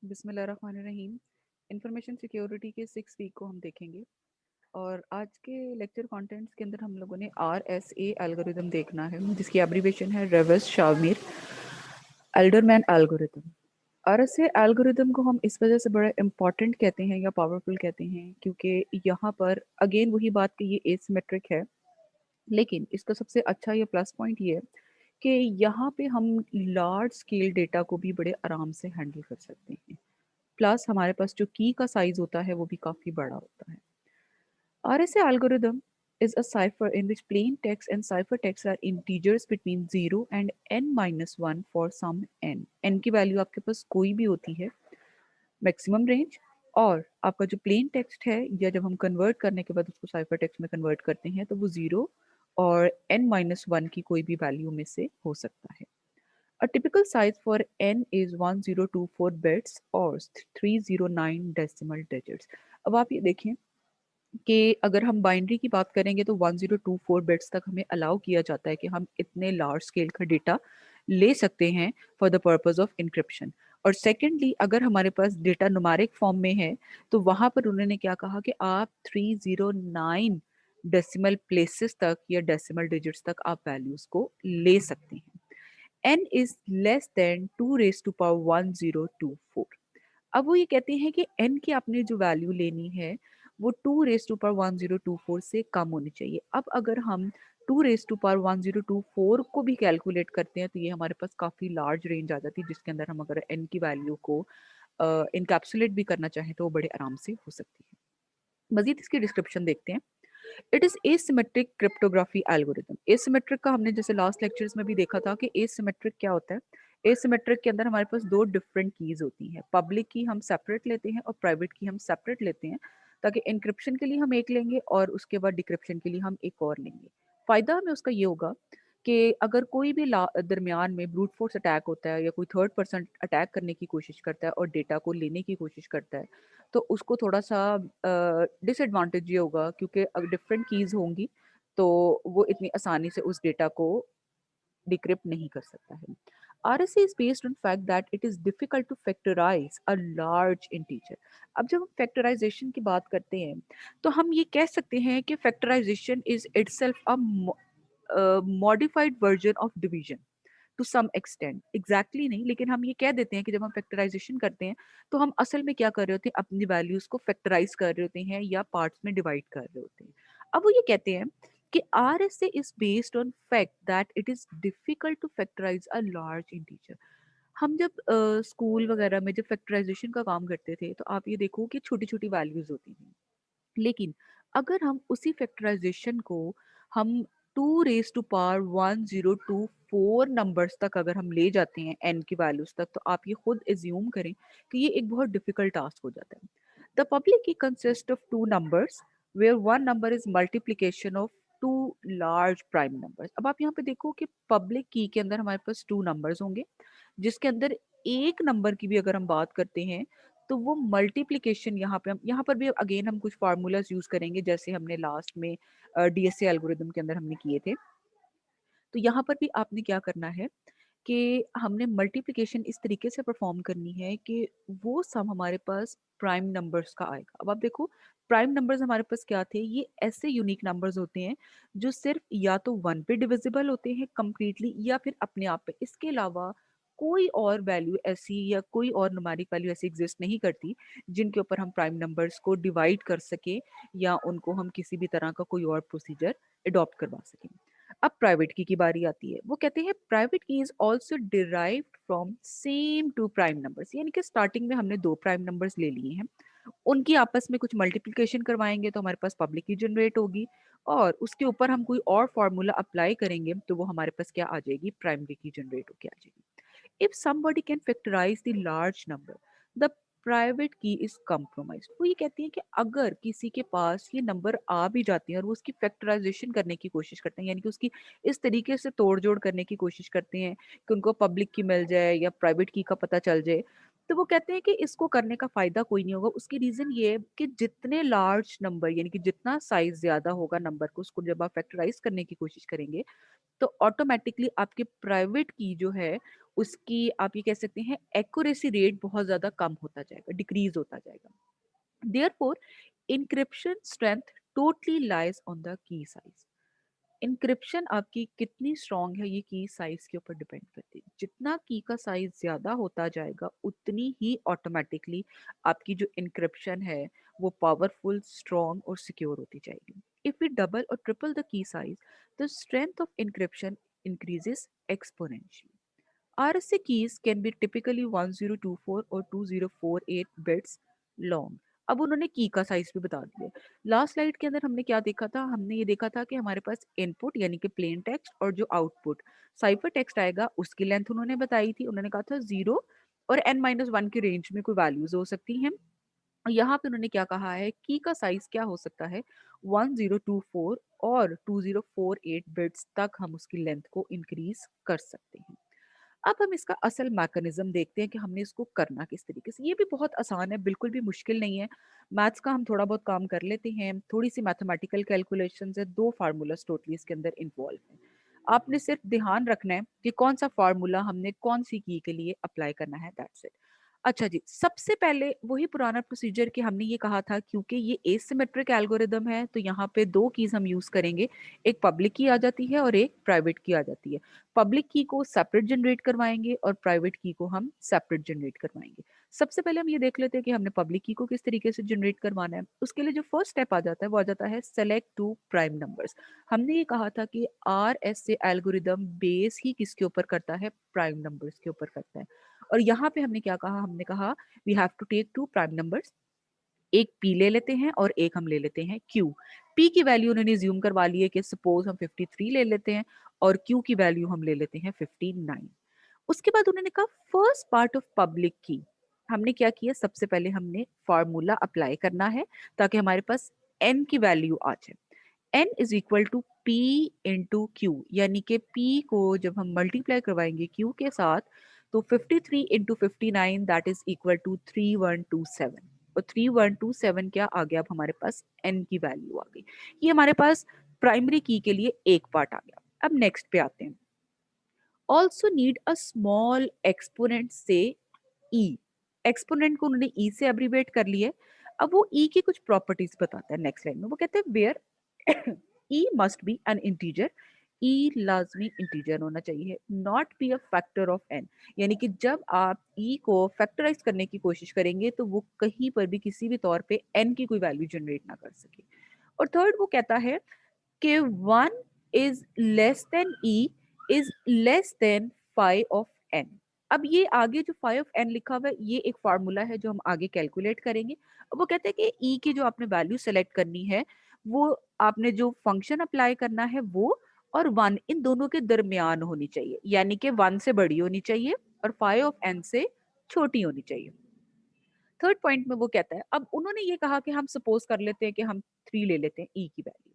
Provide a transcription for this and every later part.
बिस्मिल्लाहिर्रहमानिर्रहीम। Information security के 6 week को हम देखेंगे और आज के लेक्चर कंटेंट्स के अंदर हम लोगों ने RSA एल्गोरिदम देखना है, जिसकी एब्रीविएशन है रेवर्स शावमीर एल्डरमैन एल्गोरिदम। RSA एल्गोरिदम को हम इस वजह से बड़ा इंपॉर्टेंट कहते हैं या पावरफुल कहते हैं क्योंकि यहाँ पर अगेन वही बात कि ये एसिमेट्रिक है, लेकिन इसका सबसे अच्छा या प्लस पॉइंट ये है कि यहाँ पे हम लार्ज स्केल डेटा को भी बड़े आराम से हैंडल कर सकते हैं। प्लस हमारे पास जो की का साइज होता है वो भी काफी बड़ा होता है। RSA algorithm is a cipher in which plain text and ciphertext are integers between 0 and n minus 1 for some n. n की वैल्यू आपके पास कोई भी होती है, मैक्सिमम रेंज, और आपका जो प्लेन टेक्स्ट है या जब हम कन्वर्ट करने के बाद उसको साइफर टेक्स्ट में कन्वर्ट करते हैं तो वो 0 और n माइनस 1 की कोई भी वैल्यू में से हो सकता है। A typical size for n is 1024 bits or 309 decimal digits. अब आप ये देखें कि अगर हम बाइनरी की बात करेंगे तो 1024 बिट्स तक हमें अलाउ किया जाता है कि हम इतने लार्ज स्केल का डेटा ले सकते हैं for the purpose of encryption. और सेकेंडली अगर हमारे पास डेटा नुमेरिक फॉर्म में है तो वहां पर उन्होंने क्या कहा कि आप 309 डेसिमल प्लेसेस तक या डेसिमल डिजिट्स तक आप वैल्यूज को ले सकते हैं। n is less than 2 raised to power 1024। अब वो ये कहते हैं कि n की आपने जो वैल्यू लेनी है वो 2 रेस टू पावर 1024 से कम होनी चाहिए। अब अगर हम 2 रेस टू पावर 1024 को भी कैलकुलेट करते हैं तो ये हमारे पास काफ़ी लार्ज रेंज आ जाती है, जिसके अंदर हम अगर n की वैल्यू को इनकैप्सुलेट भी करना चाहें तो वो बड़े आराम से हो सकती है। मजीद इसकी डिस्क्रिप्शन देखते हैं। It is asymmetric cryptography algorithm. Asymmetric का हमने जैसे लास्ट लेक्चर्स में भी देखा था कि एसिमेट्रिक क्या होता है। एसिमेट्रिक के अंदर हमारे पास दो डिफरेंट कीज होती हैं, पब्लिक की हम सेपरेट लेते हैं और प्राइवेट की हम सेपरेट लेते हैं, ताकि इंक्रिप्शन के लिए हम एक लेंगे और उसके बाद डिक्रिप्शन के लिए हम एक और लेंगे। फायदा हमें उसका ये होगा कि अगर कोई भी दरमियान में ब्रूट फोर्स अटैक होता है या कोई थर्ड पर्सन अटैक करने की कोशिश करता है और डेटा को लेने की कोशिश करता है तो उसको थोड़ा सा डिसएडवांटेज ये होगा, क्योंकि अगर डिफरेंट कीज होंगी तो वो इतनी आसानी से उस डेटा को डिक्रिप्ट नहीं कर सकता है। RSA is based on fact that it is difficult to factorize a large integer। अब जब हम फैक्टराइजेशन की बात करते हैं तो हम ये कह सकते हैं कि factorisation is itself a modified version of division to some extent. Exactly नहीं, लेकिन हम ये कह देते हैं कि जब हम फैक्टराइजेशन करते हैं तो हम असल में क्या कर रहे होते हैं, अपनी वैल्यूज को फैक्टराइज कर रहे होते हैं या पार्ट्स में डिवाइड कर रहे होते हैं। अब वो ये कहते हैं कि RSA is based on fact that it is difficult to factorise a large integer. हम जब स्कूल वगैरह में जब फैक्टराइजेशन का काम करते थे तो आप ये देखो कि छोटी छोटी वैल्यूज होती थी, लेकिन अगर हम उसी फैक्टराइजेशन को हम 2 रेज टू पावर 1024 नंबर्स तक अगर हम ले जाते हैं n की वैल्यूज तक, तो आप ये खुद एज्यूम करें कि ये एक बहुत डिफिकल्ट टास्क हो जाता है। The public key consist of two numbers where one number is multiplication of two large prime numbers. अब आप यहाँ पे देखो कि पब्लिक की के अंदर हमारे पास टू नंबर्स होंगे, जिसके अंदर एक नंबर की भी अगर हम बात करते हैं तो वो मल्टीप्लिकेशन, यहाँ पर भी अगेन हम कुछ फार्मूलाज यूज करेंगे जैसे हमने लास्ट में DSA एल्गोरिदम के अंदर हमने किए थे। तो यहाँ पर भी आपने क्या करना है कि हमने मल्टीप्लिकेशन इस तरीके से परफॉर्म करनी है कि वो सम हमारे पास प्राइम नंबर्स का आएगा। अब आप देखो, प्राइम नंबर्स हमारे पास क्या थे, ये ऐसे यूनिक नंबर्स होते हैं जो सिर्फ या तो वन पे डिविजिबल होते हैं कंप्लीटली या फिर अपने आप पे, इसके अलावा कोई और वैल्यू ऐसी या कोई और न्यूमेरिक वैल्यू ऐसी एग्जिस्ट नहीं करती जिनके ऊपर हम प्राइम नंबर्स को डिवाइड कर सके या उनको हम किसी भी तरह का कोई और प्रोसीजर अडॉप्ट करवा सकें। अब प्राइवेट की बारी आती है। वो कहते हैं private key is also derived from same two prime numbers, यानी कि स्टार्टिंग में हमने दो प्राइम नंबर्स ले लिए हैं, उनकी आपस में कुछ मल्टीप्लिकेशन करवाएंगे तो हमारे पास पब्लिक की जनरेट होगी, और उसके ऊपर हम कोई और फार्मूला अप्लाई करेंगे तो वो हमारे पास क्या आ जाएगी, प्राइमरी की जनरेट होके आ जाएगी। If somebody can factorize the large number, the private key is compromised। वो ये कहती है कि अगर किसी के पास ये नंबर आ भी जाते हैं और वो उसकी फैक्टराइजेशन करने की कोशिश करते हैं, यानी कि उसकी इस तरीके से तोड़ जोड़ करने की कोशिश करते हैं कि उनको पब्लिक की मिल जाए या प्राइवेट की का पता चल जाए, तो वो कहते हैं कि इसको करने का फ़ायदा कोई नहीं होगा। उसकी रीज़न ये है कि जितने लार्ज नंबर यानी कि जितना साइज़ ज़्यादा होगा नंबर को उसको जब आप फैक्टराइज़ करने की कोशिश करेंगे, तो ऑटोमैटिकली आपकी प्राइवेट की जो है उसकी आप ये कह सकते हैं एक्यूरेसी रेट बहुत ज़्यादा कम होता जाएगा, डिक्रीज़ होता जाएगा। Therefore, encryption strength totally lies on the key size. Encryption आपकी कितनी स्ट्रांग है ये की साइज के ऊपर डिपेंड करती है। जितना की का साइज ज्यादा होता जाएगा उतनी ही ऑटोमेटिकली आपकी जो इंक्रिप्शन है वो पावरफुल, स्ट्रांग और सिक्योर होती जाएगी। इफ वी डबल और triple the key size, the strength of encryption increases exponentially. RSA keys can be typically 1024 और 2048 बिट्स लॉन्ग। अब उन्होंने की का साइज भी बता दिया। लास्ट स्लाइड के अंदर हमने क्या देखा था? हमने ये देखा था कि हमारे पास इनपुट यानी कि प्लेन टेक्स्ट और जो आउटपुट साइफर टेक्स्ट आएगा उसकी लेंथ उन्होंने बताई थी। उन्होंने कहा था 0 और n-1 की रेंज में कोई वैल्यूज हो सकती हैं। यहाँ पे उन्होंने क्या कहा है की का साइज क्या हो सकता है 1024 और 2048 बिट्स तक हम उसकी लेंथ को इंक्रीज कर सकते हैं। अब हम इसका असल मैकेनिज्म देखते हैं कि हमने इसको करना किस तरीके से। ये भी बहुत आसान है, बिल्कुल भी मुश्किल नहीं है। मैथ्स का हम थोड़ा बहुत काम कर लेते हैं, थोड़ी सी मैथमेटिकल कैलकुलेशंस है, दो फार्मूलाज टोटली इसके अंदर इन्वॉल्व हैं। आपने सिर्फ ध्यान रखना है कि कौन सा फार्मूला हमने कौन सी की के लिए अप्लाई करना है, दैट्स इट। अच्छा जी, सबसे पहले वही पुराना प्रोसीजर कि हमने ये कहा था क्योंकि ये एसिमेट्रिक एल्गोरिदम है तो यहाँ पे दो कीज हम यूज करेंगे, एक पब्लिक की आ जाती है और एक प्राइवेट की आ जाती है। पब्लिक की को सेपरेट जनरेट करवाएंगे और प्राइवेट की को हम सेपरेट जनरेट करवाएंगे। सबसे पहले हम ये देख लेते हैं कि हमने पब्लिक की को किस तरीके से जनरेट करवाना है। उसके लिए जो फर्स्ट स्टेप आ जाता है वो आ जाता है सेलेक्ट टू प्राइम नंबर्स। हमने ये कहा था कि RSA एल्गोरिदम बेस ही किसके ऊपर करता है, प्राइम नंबर्स के ऊपर करता है। और यहाँ पे हमने क्या कहा, हमने कहा we have to take two prime numbers. एक पी ले लेते हैं और एक हम ले लेते हैं क्यू। पी की वैल्यू उन्होंने ज्यूम करवा ली है कि सपोज हम 53 ले लेते हैं और क्यू की वैल्यू हम ले लेते हैं 59। उसके बाद उन्होंने कहा फर्स्ट पार्ट ऑफ पब्लिक की हमने क्या किया, सबसे पहले हमने फार्मूला अप्लाई करना है ताकि हमारे पास n की वैल्यू आ जाए। n is equal to p into q, यानी कि p को जब हम मल्टीप्लाई करवाएंगे q के साथ तो 53 into 59 that is equal to 3127। और 3127 क्या आ गया, अब हमारे पास n की वैल्यू आ गई। ये हमारे पास प्राइमरी की के लिए एक पार्ट आ गया। अब नेक्स्ट पे आते हैं। Also need a small exponent से ई। एक्सपोनेंट को उन्होंने ई से अब्रीवेट कर लिया है। अब वो ई की कुछ प्रॉपर्टीज बताता है नेक्स्ट लाइन में। वो कहते हैं where e must be an integer, e लाजमी इंटीजर होना चाहिए, not be a factor of n. यानी कि जब आप ई को फैक्टराइज करने की कोशिश करेंगे तो वो कहीं पर भी किसी भी तौर पे एन की कोई वैल्यू जनरेट ना कर सके। और थर्ड वो कहता है कि 1 is less than e is less than phi of n। अब ये आगे जो phi of n लिखा हुआ है ये एक फार्मूला है जो हम आगे कैलकुलेट करेंगे। अब वो कहते हैं कि e की जो आपने वैल्यू सेलेक्ट करनी है वो आपने जो फंक्शन अप्लाई करना है वो और 1 इन दोनों के दरमियान होनी चाहिए, यानी कि 1 से बड़ी होनी चाहिए और phi of n से छोटी होनी चाहिए। थर्ड पॉइंट में वो कहता है, अब उन्होंने ये कहा कि हम सपोज कर लेते हैं कि हम 3 ले लेते हैं ई की वैल्यू।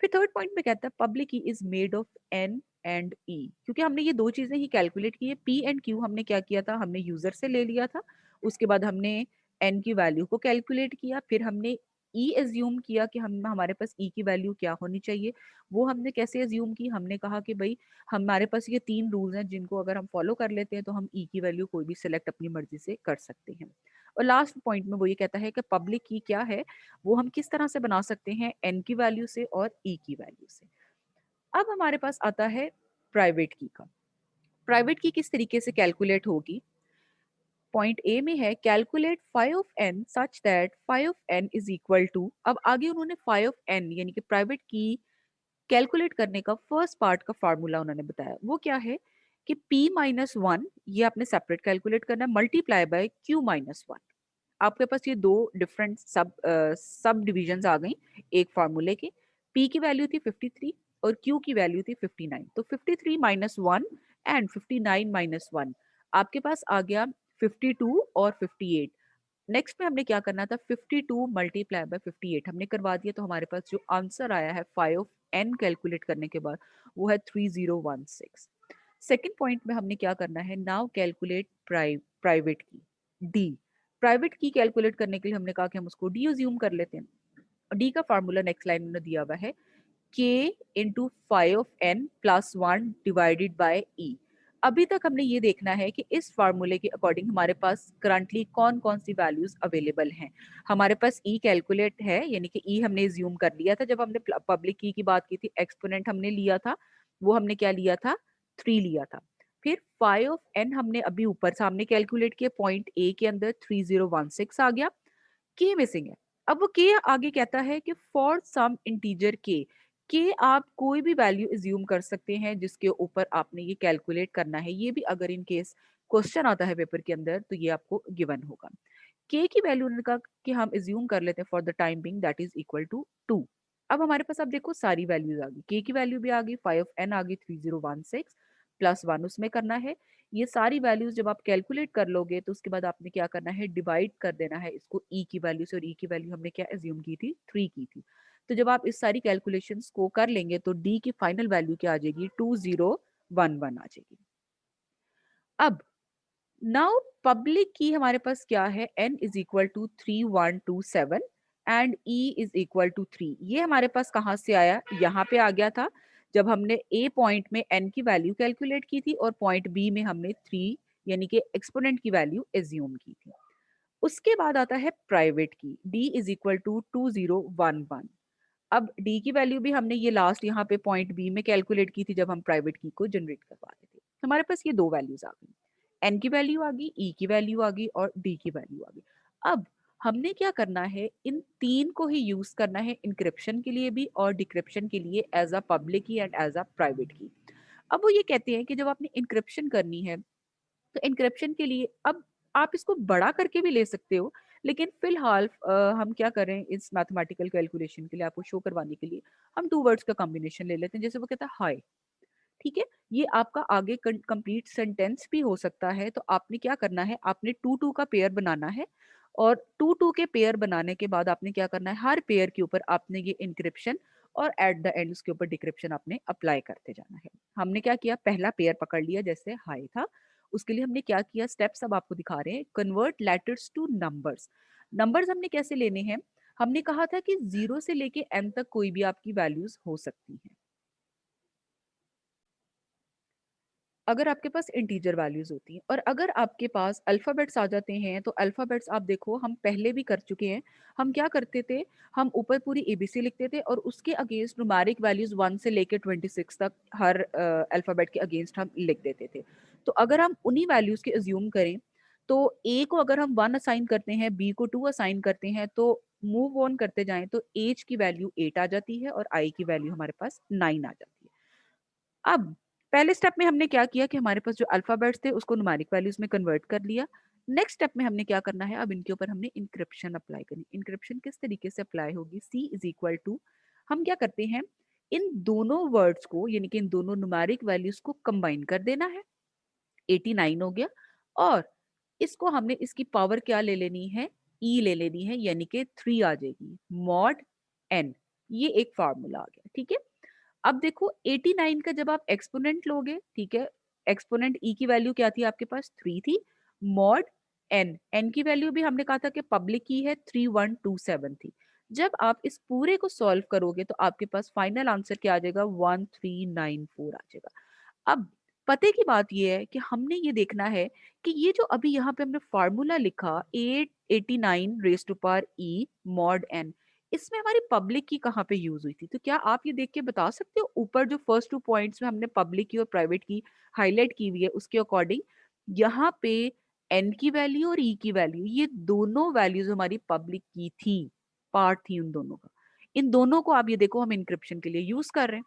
फिर थर्ड पॉइंट में कहता है public key is made of n and e, क्योंकि हमने ये दो चीजें ही कैलकुलेट की है। पी एंड क्यू हमने क्या किया था, हमने यूजर से ले लिया था। उसके बाद हमने एन की वैल्यू को कैलकुलेट किया, फिर हमने ई एज्यूम किया कि हम हमारे पास ई की वैल्यू क्या होनी चाहिए। वो हमने कैसे एज्यूम की, हमने कहा कि भाई हमारे पास ये तीन रूल्स हैं जिनको अगर हम फॉलो कर लेते हैं तो हम ई की वैल्यू कोई भी सिलेक्ट अपनी मर्जी से कर सकते हैं। और लास्ट पॉइंट में वो ये कहता है कि पब्लिक की क्या है, वो हम किस तरह से बना सकते हैं, एन की वैल्यू से और ई की वैल्यू से। अब हमारे पास आता है प्राइवेट की का। प्राइवेट की किस तरीके से कैलकुलेट होगी, पॉइंट ए में है calculate phi of n such that phi of n is equal to. अब आगे उन्होंने फाई ऑफ एन यानी कि प्राइवेट की कैलकुलेट करने का फर्स्ट पार्ट का फार्मूला उन्होंने बताया। वो क्या है कि p माइनस वन ये आपने सेपरेट कैलकुलेट करना है multiply by q minus one. आपके पास ये दो डिफरेंट सब डिविजन्स आ गई एक फार्मूले के। p की वैल्यू थी 53 और q की वैल्यू थी 59। तो 53 minus one and 59 minus one आपके पास आ गया 52 और 58। नेक्स्ट में हमने क्या करना था, 52 मल्टीप्लाई बाय 58 हमने करवा दिया। तो हमारे पास जो आंसर आया है 5 ऑफ n कैलकुलेट करने के बाद वो है 3016। सेकेंड पॉइंट में हमने क्या करना है, नाउ कैलकुलेट प्राइवेट की। डी। प्राइवेट की कैलकुलेट करने के लिए हमने कहा कि हम उसको डी अज्यूम कर लेते हैं। डी का फार्मूला नेक्स्ट लाइन में दिया हुआ है k into five of n plus one divided by e. अभी तक हमने ये देखना है कि इस फार्मूले के अकॉर्डिंग हमारे पास करंटली कौन कौन सी वैल्यूज अवेलेबल हैं। हमारे पास ई कैलकुलेट है, यानी कि ई हमने ज्यूम कर लिया था जब हमने पब्लिक की बात की थी। एक्सपोनेंट हमने लिया था, वो हमने क्या लिया था, 3 लिया था। फिर फाइव ऑफ एन हमने अभी ऊपर सामने कैलकुलेट किया, पॉइंट ए के अंदर 3016 आ गया। के मिसिंग है। अब वो के आगे कहता है कि फॉर सम इंटीजर के आप कोई भी वैल्यू एज्यूम कर सकते हैं जिसके ऊपर आपने ये कैलकुलेट करना है। ये भी अगर इन केस क्वेश्चन आता है पेपर के अंदर तो ये आपको गिवन होगा। के की वैल्यू उन्होंने कहा कि हम एज्यूम कर लेते हैं for the time being that is equal to 2। अब हमारे पास, अब देखो सारी वैल्यूज आ गई, के की वैल्यू भी आ गई, 5 n आ गई, 3016 प्लस 1 उसमें करना है। ये सारी वैल्यूज जब आप कैलकुलेट कर लोगे तो उसके बाद आपने क्या करना है, डिवाइड कर देना है इसको ई की वैल्यू से। और ई की वैल्यू हमने क्या एज्यूम की थी, 3 की थी। तो जब आप इस सारी कैलकुलेशंस को कर लेंगे तो डी की फाइनल वैल्यू क्या आ जाएगी, 2011 आ जाएगी। अब नाउ पब्लिक की हमारे पास क्या है, n is equal to 3127 and e is equal to 3। ये हमारे पास कहाँ से आया, यहाँ पे आ गया था जब हमने a पॉइंट में n की वैल्यू कैलकुलेट की थी और पॉइंट b में हमने 3 यानी कि एक्सपोनेंट की वैल्यू एज्यूम की थी। उसके बाद आता है प्राइवेट की, d इज इक्वल टू 2011। अब d की वैल्यू भी हमने ये लास्ट यहाँ पे पॉइंट b में कैलकुलेट की थी जब हम प्राइवेट की को जनरेट करवा रहे थे। हमारे पास ये दो वैल्यूज आ गई, n की वैल्यू आ गई, e की वैल्यू आ गई और d की वैल्यू आ गई। अब हमने क्या करना है, इन तीन को ही यूज करना है इंक्रिप्शन के लिए भी और डिक्रिप्शन के लिए, एज अ पब्लिक की एंड एज अ प्राइवेट की। अब वो ये कहते हैं कि जब आपने इंक्रिप्शन करनी है तो इंक्रिप्शन के लिए अब आप इसको बड़ा करके भी ले सकते हो, लेकिन फिलहाल हम क्या करें, इस मैथमेटिकल कैलकुलेशन के लिए आपको शो करवाने के लिए हम टू वर्ड्स का कॉम्बिनेशन ले लेते हैं। जैसे वो कहता है हाई, ठीक है, ये आपका आगे कंप्लीट सेंटेंस भी हो सकता है। तो आपने क्या करना है, आपने टू टू का पेयर बनाना है और टू टू के पेयर बनाने के बाद आपने क्या करना है, हर पेयर के ऊपर आपने ये इंक्रिप्शन और एट द एंड उसके ऊपर डिक्रिप्शन आपने अप्लाई करते जाना है। हमने क्या किया, पहला पेयर पकड़ लिया जैसे हाई था, उसके लिए हमने क्या किया, स्टेप्स अब आपको दिखा रहे हैं, convert letters two numbers. Numbers हमने कैसे लेने हैं, हमने कहा था कि 0 से लेके n तक कोई भी आपकी वैल्यूज हो सकती हैं अगर आपके पास इंटीजर वैल्यूज होती हैं। और अगर आपके पास अल्फाबेट्स आ जाते हैं तो अल्फाबेट्स आप देखो हम पहले भी कर चुके हैं। हम क्या करते थे, हम ऊपर पूरी एबीसी लिखते थे और उसके अगेंस्ट न्यूमेरिक वैल्यूज 1 से लेकर 26 तक हर अल्फाबेट के अगेंस्ट हम लिख देते थे। तो अगर हम उन्हीं वैल्यूज के अज्यूम करें तो ए को अगर हम 1 असाइन करते हैं, बी को 2 असाइन करते हैं, तो मूव ऑन करते जाएं तो एज की वैल्यू 8 आ जाती है और आई की वैल्यू हमारे पास 9 आ जाती है। अब पहले स्टेप में हमने क्या किया कि हमारे पास जो अल्फाबेट्स थे उसको न्यूमेरिक वैल्यूज में कन्वर्ट कर लिया। नेक्स्ट स्टेप में हमने क्या करना है, अब इनके ऊपर हमने इंक्रिप्शन अप्लाई करनी। इंक्रिप्शन किस तरीके से अप्लाई होगी, सी इज इक्वल टू, हम क्या करते हैं, इन दोनों वर्ड्स को यानी कि इन दोनों न्यूमेरिक वैल्यूज को कंबाइन कर देना है, 89 हो गया। और इसको हमने इसकी पावर क्या ले लेनी है, ई ले लेनी है, यानी कि 3 आ जाएगी, मॉड एन। ये एक फार्मूला आ गया, ठीक है। अब देखो 89 का जब आप एक्सपोनेंट लोगे, ठीक है, एक्सपोनेंट ई की वैल्यू क्या थी आपके पास, 3 थी, मॉड एन, एन की वैल्यू भी हमने कहा था कि पब्लिक की है 3127 थी। जब आप इस पूरे को सॉल्व करोगे तो आपके पास फाइनल आंसर क्या आ जाएगा, 1394 आ जाएगा। अब पते की बात ये है कि हमने ये देखना है कि ये जो अभी यहाँ पे हमने फार्मूला लिखा 889 raise to power e mod n, इसमें हमारी पब्लिक की कहाँ पे यूज हुई थी। तो क्या आप ये देख के बता सकते हो, ऊपर जो फर्स्ट 2 पॉइंट्स में हमने पब्लिक की और प्राइवेट की हाईलाइट की हुई है उसके अकॉर्डिंग यहाँ पे एन की वैल्यू और ई की वैल्यू, ये दोनों वैल्यूज हमारी पब्लिक की थी, पार्ट थी उन दोनों का। इन दोनों को आप ये देखो हम इंक्रिप्शन के लिए यूज कर रहे हैं।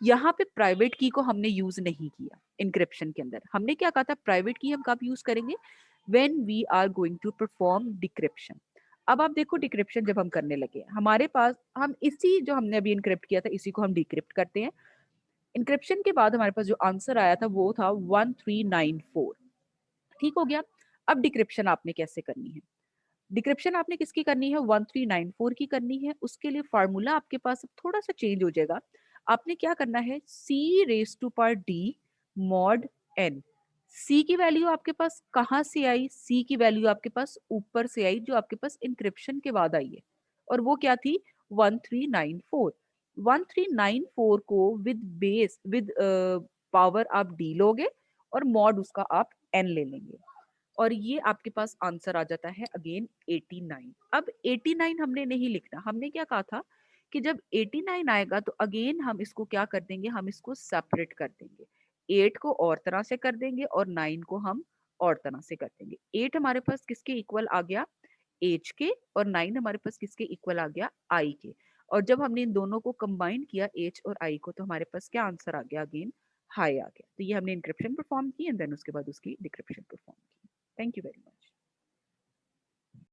यहाँ पे प्राइवेट की को हमने यूज नहीं किया इंक्रिप्शन के अंदर। हमने क्या कहा था, प्राइवेट की हम कब यूज करेंगे, when we are going to perform decryption. अब आप देखो डिक्रिप्शन जब हम करने लगे हमारे पास, हम इसी जो हमने अभी इनक्रिप्ट किया था इसी को हम डिक्रिप्ट करते हैं। इंक्रिप्शन के बाद हमारे पास जो आंसर आया था वो था 1394, ठीक हो गया। अब डिक्रिप्शन आपने कैसे करनी है, डिक्रिप्शन आपने किसकी करनी है, 1394 की करनी है। उसके लिए फार्मूला आपके पास अब थोड़ा सा चेंज हो जाएगा। आपने क्या करना है, C raise to power D mod n, C की वैल्यू आपके पास कहाँ से आई? सी की वैल्यू आपके पास ऊपर से आई जो आपके पास एन्क्रिप्शन के बाद आई है और वो क्या थी 1394। 1394 को विद पावर आप डी लोगे और मॉड उसका आप एन ले लेंगे और ये आपके पास आंसर आ जाता है अगेन 89। अब 89 हमने नहीं लिखना, हमने क्या कहा था कि जब 89 आएगा तो अगेन हम इसको क्या कर देंगे, हम इसको सेपरेट कर देंगे। 8 को और तरह से कर देंगे और 9 को हम और तरह से कर देंगे। 8 हमारे पास किसके इक्वल आ गया, एज के, और 9 हमारे पास किसके इक्वल आ गया, आई के। और जब हमने इन दोनों को कंबाइन किया एच और आई को तो हमारे पास क्या आंसर आ गया, अगेन हाई आ गया। तो ये हमने इंक्रिप्शन परफॉर्म की एंड देन उसके बाद उसकी डिक्रिप्शन परफॉर्म की। Thank you very much.